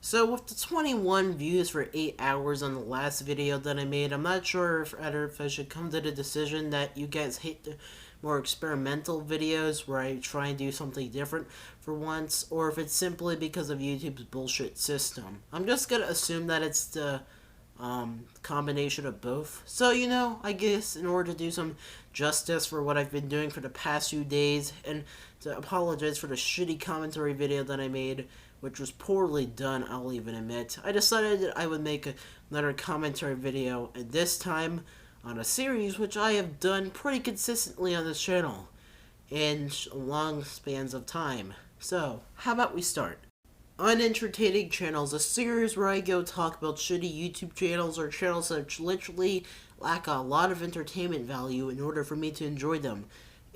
So with the 21 views for 8 hours on the last video that I made, I'm not sure if I should come to the decision that you guys hate the more experimental videos where I try and do something different for once, or if it's simply because of YouTube's bullshit system. I'm just gonna assume that it's the combination of both. So, I guess in order to do some justice for what I've been doing for the past few days, and to apologize for the shitty commentary video that I made, which was poorly done, I'll even admit, I decided that I would make another commentary video, and this time on a series which I have done pretty consistently on this channel in long spans of time. So, how about we start? Unentertaining Channels, a series where I go talk about shitty YouTube channels or channels that literally lack a lot of entertainment value in order for me to enjoy them.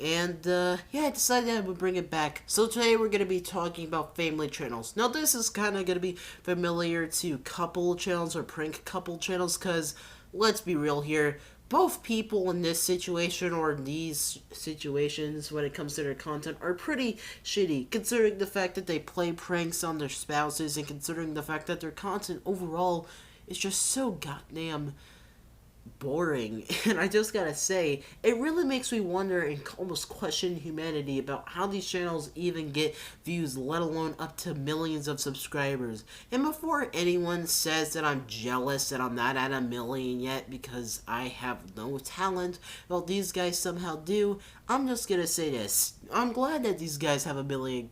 And, yeah, I decided I would bring it back. So today we're going to be talking about family channels. Now this is kind of going to be familiar to couple channels or prank couple channels, because, let's be real here, both people in this situation or in these situations when it comes to their content are pretty shitty, considering the fact that they play pranks on their spouses and considering the fact that their content overall is just so goddamn boring. And I just gotta say, it really makes me wonder and almost question humanity about how these channels even get views, let alone up to millions of subscribers. And before anyone says that I'm jealous that I'm not at a million yet because I have no talent, well, these guys somehow do, I'm just gonna say this: I'm glad that these guys have a million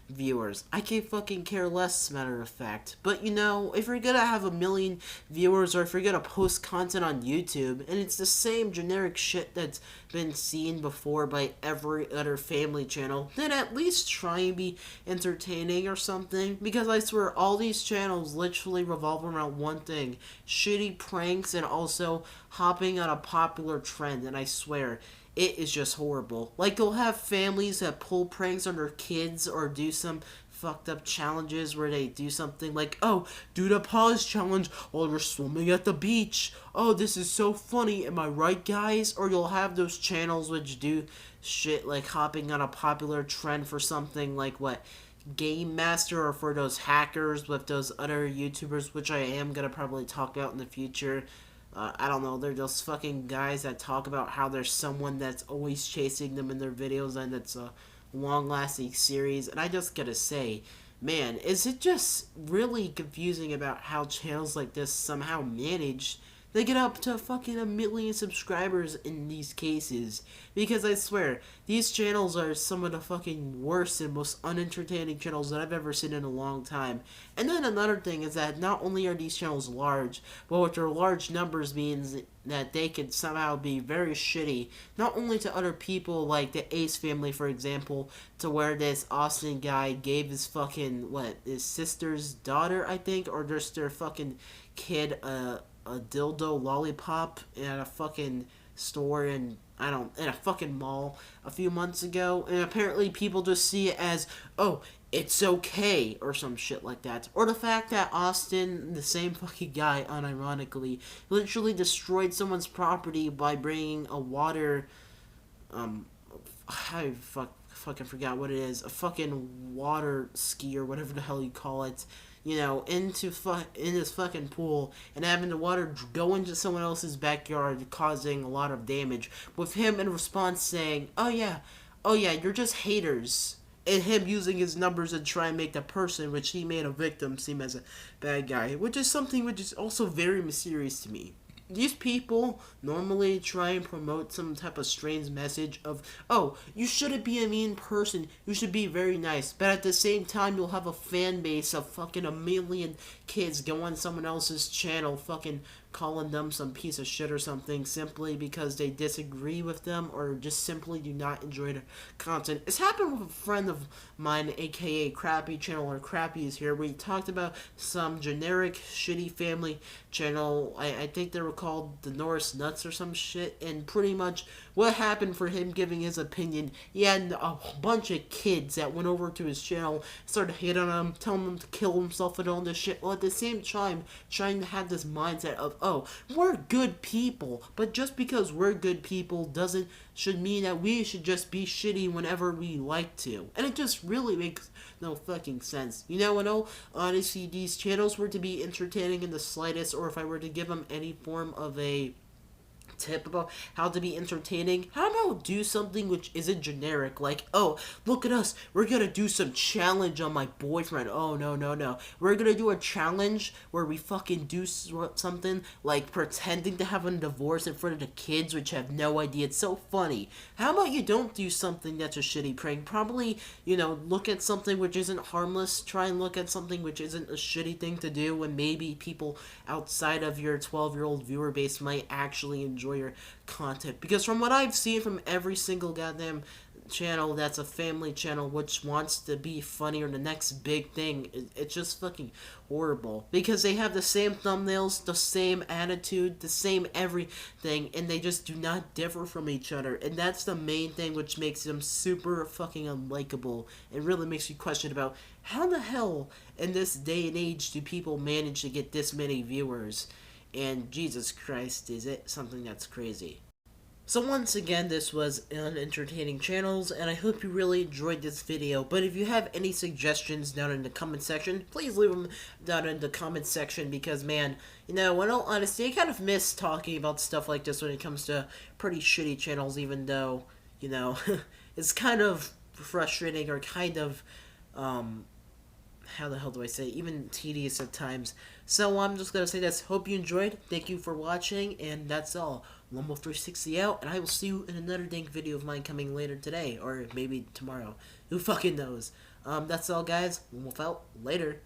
viewers. I can fucking care less, matter of fact. But if you're gonna have a million viewers, or if you're gonna post content on YouTube and it's the same generic shit that's been seen before by every other family channel, then at least try and be entertaining or something. Because I swear, all these channels literally revolve around one thing: shitty pranks and also hopping on a popular trend. And I swear, it is just horrible. Like, you'll have families that pull pranks on their kids or do some fucked up challenges where they do something like, oh, do the pause challenge while you're swimming at the beach. Oh, this is so funny. Am I right, guys? Or you'll have those channels which do shit like hopping on a popular trend for something like, what, Game Master, or for those hackers with those other YouTubers, which I am gonna probably talk about in the future. I don't know, they're those fucking guys that talk about how there's someone that's always chasing them in their videos, and it's a long-lasting series. And I just gotta say, man, is it just really confusing about how channels like this somehow manage they get up to fucking a million subscribers in these cases. Because I swear, these channels are some of the fucking worst and most unentertaining channels that I've ever seen in a long time. And then another thing is that not only are these channels large, but with their large numbers means that they can somehow be very shitty, not only to other people like the Ace family, for example, to where this Austin guy gave his fucking, his sister's daughter, I think, or just their fucking kid, a dildo lollipop at a fucking store in a fucking mall a few months ago, and apparently people just see it as, oh, it's okay, or some shit like that. Or the fact that Austin, the same fucking guy, unironically, literally destroyed someone's property by bringing a water, I fucking forgot what it is, a fucking water ski or whatever the hell you call it, in this fucking pool, and having the water go into someone else's backyard, causing a lot of damage, with him in response saying, oh yeah, you're just haters, and him using his numbers to try and make the person which he made a victim seem as a bad guy, which is something which is also very mysterious to me. These people normally try and promote some type of strange message of, oh, you shouldn't be a mean person, you should be very nice, but at the same time you'll have a fan base of fucking a million kids go on someone else's channel fucking calling them some piece of shit or something simply because they disagree with them or just simply do not enjoy their content. It's happened with a friend of mine, aka Crappy Channel, or Crappy is here, where he talked about some generic shitty family channel. I think they were called the Norris Nuts or some shit, and pretty much what happened for him giving his opinion, he had a bunch of kids that went over to his channel, started hating on him, telling him to kill himself and all this shit, while at the same time trying to have this mindset of, oh, we're good people. But just because we're good people should mean that we should just be shitty whenever we like to. And it just really makes no fucking sense. You know, in all honesty, these channels were to be entertaining in the slightest, or if I were to give them any form of a tip about how to be entertaining, how about do something which isn't generic, like, oh, look at us, we're gonna do some challenge on my boyfriend. Oh, no, no, no, we're gonna do a challenge where we fucking do something like pretending to have a divorce in front of the kids, which have no idea. It's so funny. How about you don't do something that's a shitty prank? Probably, look at something which isn't harmless. Try and look at something which isn't a shitty thing to do, and maybe people outside of your 12-year-old viewer base might actually enjoy your content. Because from what I've seen from every single goddamn channel that's a family channel which wants to be funny or the next big thing, it's just fucking horrible. Because they have the same thumbnails, the same attitude, the same everything, and they just do not differ from each other. And that's the main thing which makes them super fucking unlikable. It really makes you question about how the hell in this day and age do people manage to get this many viewers? And Jesus Christ, is it something that's crazy. So once again, this was Unentertaining Channels, and I hope you really enjoyed this video. But if you have any suggestions down in the comment section, please leave them down in the comment section, because, man, in all honesty, I kind of miss talking about stuff like this when it comes to pretty shitty channels, even though, it's kind of frustrating, or kind of, how the hell do I say, even tedious at times. So I'm just gonna say this. Hope you enjoyed. Thank you for watching, and that's all. Lumbo360 out, and I will see you in another dank video of mine coming later today, or maybe tomorrow. Who fucking knows? That's all, guys. Lumbo out. Later.